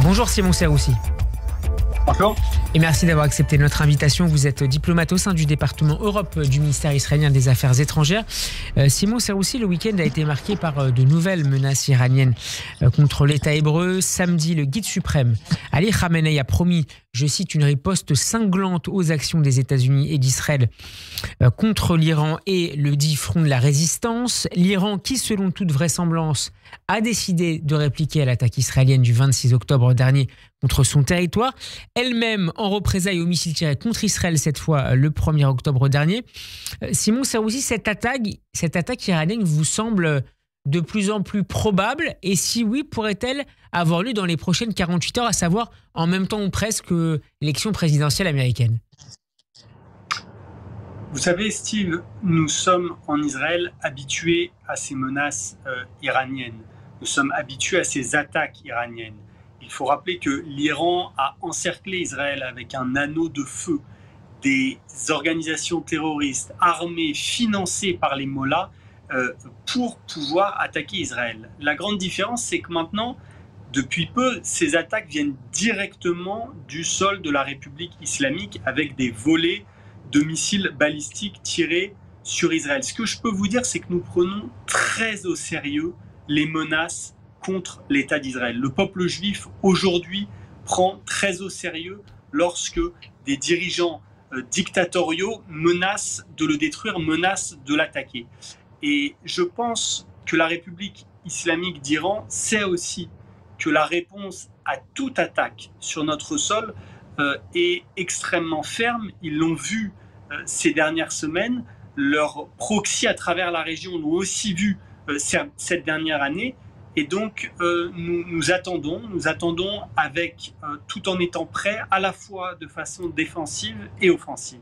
Bonjour Simon Serroussi. Bonjour. Et merci d'avoir accepté notre invitation. Vous êtes diplomate au sein du département Europe du ministère israélien des Affaires étrangères. Simon Serroussi, le week-end a été marqué par de nouvelles menaces iraniennes contre l'État hébreu. Samedi, le guide suprême Ali Khamenei a promis, je cite, une riposte cinglante aux actions des États-Unis et d'Israël contre l'Iran et le dit front de la résistance. L'Iran qui, selon toute vraisemblance, a décidé de répliquer à l'attaque israélienne du 26 octobre dernier contre son territoire, elle-même en représailles aux missiles tirés contre Israël, cette fois le 1er octobre dernier. Simon Serroussi, cette attaque iranienne vous semble de plus en plus probable, et si oui, pourrait-elle avoir lieu dans les prochaines 48 heures, à savoir en même temps ou presque que l'élection présidentielle américaine? Vous savez, Steve, nous sommes en Israël habitués à ces menaces iraniennes. Nous sommes habitués à ces attaques iraniennes. Il faut rappeler que l'Iran a encerclé Israël avec un anneau de feu, des organisations terroristes armées, financées par les mollahs, pour pouvoir attaquer Israël. La grande différence, c'est que maintenant, depuis peu, ces attaques viennent directement du sol de la République islamique avec des volées de missiles balistiques tirés sur Israël. Ce que je peux vous dire, c'est que nous prenons très au sérieux les menaces contre l'État d'Israël. Le peuple juif, aujourd'hui, prend très au sérieux lorsque des dirigeants dictatoriaux menacent de le détruire, menacent de l'attaquer. Et je pense que la République islamique d'Iran sait aussi que la réponse à toute attaque sur notre sol est extrêmement ferme. Ils l'ont vu ces dernières semaines. Leurs proxys à travers la région l'ont aussi vu cette dernière année. Et donc, nous attendons avec, tout en étant prêts, à la fois de façon défensive et offensive.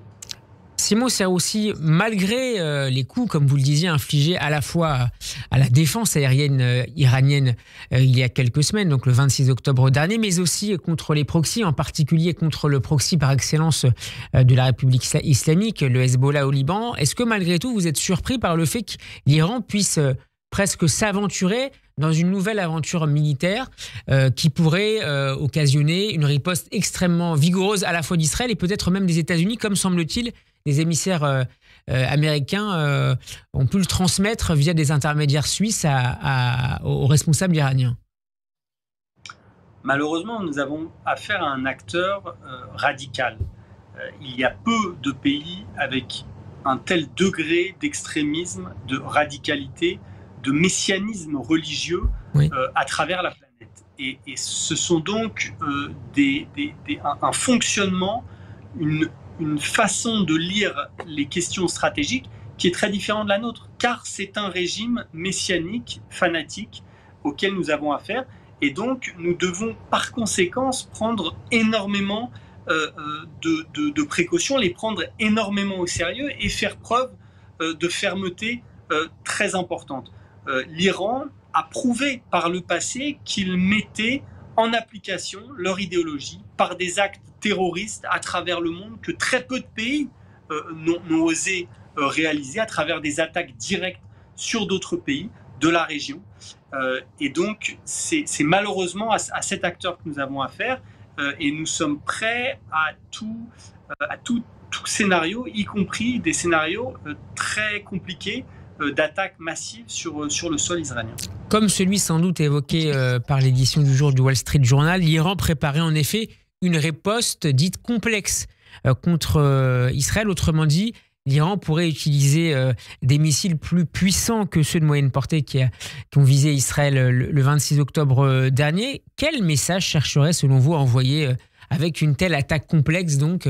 Simon Serroussi, malgré les coups, comme vous le disiez, infligés à la fois à la défense aérienne iranienne il y a quelques semaines, donc le 26 octobre dernier, mais aussi contre les proxys, en particulier contre le proxy par excellence de la République islamique, le Hezbollah au Liban, est-ce que malgré tout vous êtes surpris par le fait que l'Iran puisse presque s'aventurer dans une nouvelle aventure militaire qui pourrait occasionner une riposte extrêmement vigoureuse à la fois d'Israël et peut-être même des États-Unis, comme semble-t-il les émissaires américains ont pu le transmettre via des intermédiaires suisses aux responsables iraniens? Malheureusement, nous avons affaire à un acteur radical. Il y a peu de pays avec un tel degré d'extrémisme, de radicalité, de messianisme religieux à travers la planète. Et ce sont donc un fonctionnement, une façon de lire les questions stratégiques qui est très différente de la nôtre, car c'est un régime messianique, fanatique, auquel nous avons affaire. Et donc, nous devons par conséquent prendre énormément de précautions, les prendre énormément au sérieux et faire preuve de fermeté très importante. L'Iran a prouvé par le passé qu'il mettait en application leur idéologie par des actes terroristes à travers le monde que très peu de pays n'ont osé réaliser à travers des attaques directes sur d'autres pays de la région. Et donc, c'est malheureusement à cet acteur que nous avons affaire et nous sommes prêts à tout scénario, y compris des scénarios très compliqués d'attaques massives sur le sol israélien. Comme celui sans doute évoqué par l'édition du jour du Wall Street Journal, l'Iran préparait en effet une riposte dite complexe contre Israël. Autrement dit, l'Iran pourrait utiliser des missiles plus puissants que ceux de moyenne portée qui ont visé Israël le 26 octobre dernier. Quel message chercherait selon vous à envoyer avec une telle attaque complexe donc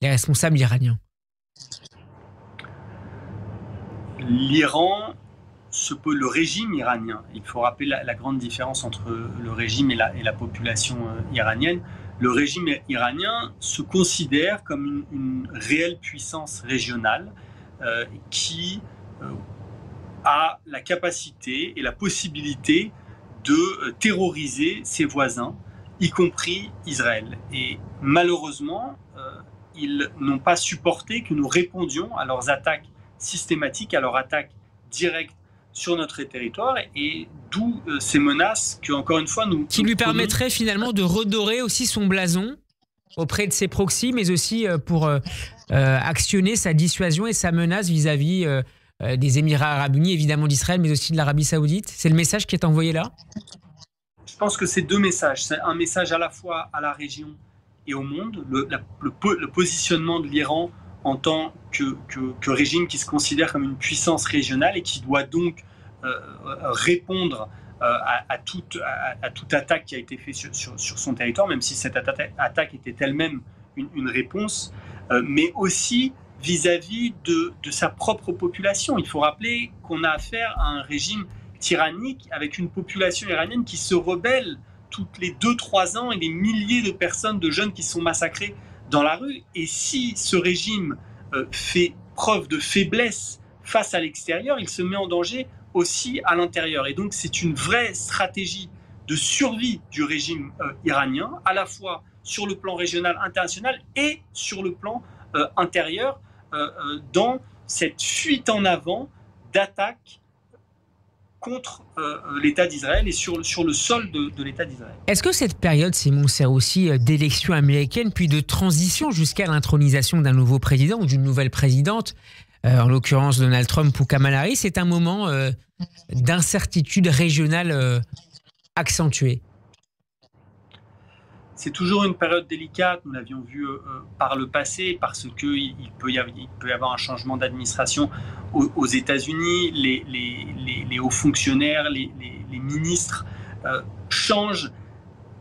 les responsables iraniens? L'Iran, le régime iranien, il faut rappeler la grande différence entre le régime et la population iranienne. Le régime iranien se considère comme une réelle puissance régionale qui a la capacité et la possibilité de terroriser ses voisins, y compris Israël. Et malheureusement, ils n'ont pas supporté que nous répondions à leurs attaques systématiques, à leurs attaques directes sur notre territoire, et d'où ces menaces que, encore une fois, qui lui permettraient finalement de redorer aussi son blason auprès de ses proxys, mais aussi pour actionner sa dissuasion et sa menace vis-à-vis des Émirats arabes unis, évidemment d'Israël, mais aussi de l'Arabie saoudite. C'est le message qui est envoyé là? Je pense que c'est deux messages. C'est un message à la fois à la région et au monde, le positionnement de l'Iran en tant que régime qui se considère comme une puissance régionale et qui doit donc répondre à toute attaque qui a été faite sur son territoire, même si cette attaque était elle-même une réponse, mais aussi vis-à-vis de sa propre population. Il faut rappeler qu'on a affaire à un régime tyrannique avec une population iranienne qui se rebelle toutes les 2-3 ans et des milliers de personnes, de jeunes qui sont massacrés dans la rue. Et si ce régime fait preuve de faiblesse face à l'extérieur, il se met en danger aussi à l'intérieur. Et donc c'est une vraie stratégie de survie du régime iranien, à la fois sur le plan régional, international et sur le plan intérieur, dans cette fuite en avant d'attaques contre l'État d'Israël et sur le sol de l'État d'Israël. Est-ce que cette période, Simon, sert aussi d'élection américaine, puis de transition jusqu'à l'intronisation d'un nouveau président ou d'une nouvelle présidente, en l'occurrence Donald Trump ou Kamala Harris, c'est un moment d'incertitude régionale accentuée? C'est toujours une période délicate, nous l'avions vu par le passé, parce qu'il peut y avoir un changement d'administration aux États-Unis, les hauts fonctionnaires, les ministres changent,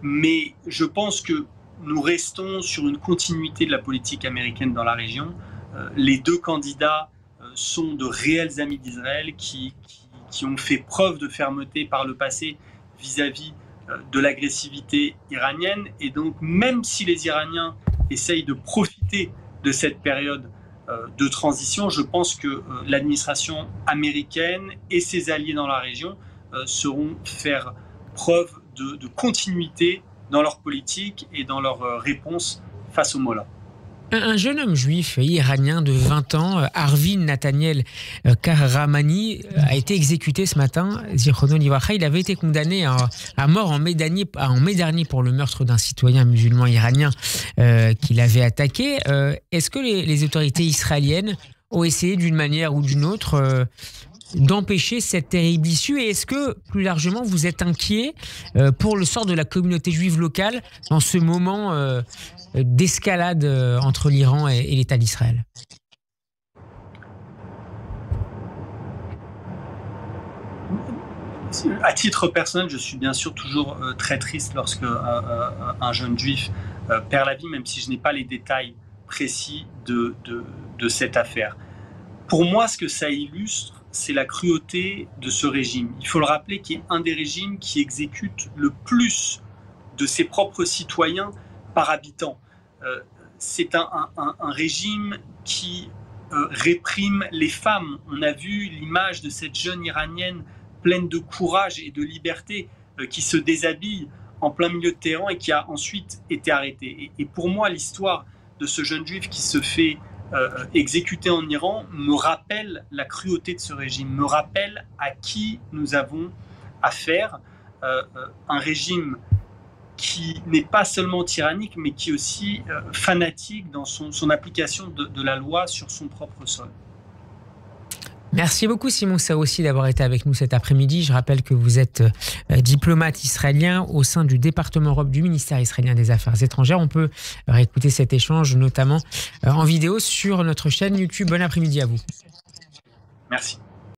mais je pense que nous restons sur une continuité de la politique américaine dans la région. Les deux candidats sont de réels amis d'Israël qui ont fait preuve de fermeté par le passé vis-à-vis de l'agressivité iranienne, et donc même si les Iraniens essayent de profiter de cette période de transition, je pense que l'administration américaine et ses alliés dans la région sauront faire preuve de continuité dans leur politique et dans leur réponse face au Mollah. Un jeune homme juif iranien de 20 ans, Arvin Nathaniel Kahramani, a été exécuté ce matin. Zichrono Livracha, il avait été condamné à mort en mai dernier pour le meurtre d'un citoyen musulman iranien qu'il avait attaqué. Est-ce que les autorités israéliennes ont essayé d'une manière ou d'une autre d'empêcher cette terrible issue, et est-ce que plus largement vous êtes inquiet pour le sort de la communauté juive locale dans ce moment d'escalade entre l'Iran et l'État d'Israël? À titre personnel, je suis bien sûr toujours très triste lorsque un jeune juif perd la vie, même si je n'ai pas les détails précis de cette affaire. Pour moi, ce que ça illustre, c'est la cruauté de ce régime. Il faut le rappeler, qui est un des régimes qui exécute le plus de ses propres citoyens par habitant. C'est un régime qui réprime les femmes. On a vu l'image de cette jeune Iranienne pleine de courage et de liberté qui se déshabille en plein milieu de Téhéran et qui a ensuite été arrêtée. Et pour moi, l'histoire de ce jeune juif qui se fait exécuter en Iran me rappelle la cruauté de ce régime, me rappelle à qui nous avons affaire, un régime qui n'est pas seulement tyrannique, mais qui est aussi fanatique dans son application de la loi sur son propre sol. Merci beaucoup Simon Saoussi d'avoir été avec nous cet après-midi. Je rappelle que vous êtes diplomate israélien au sein du département Europe du ministère israélien des Affaires étrangères. On peut réécouter cet échange notamment en vidéo sur notre chaîne YouTube. Bon après-midi à vous. Merci.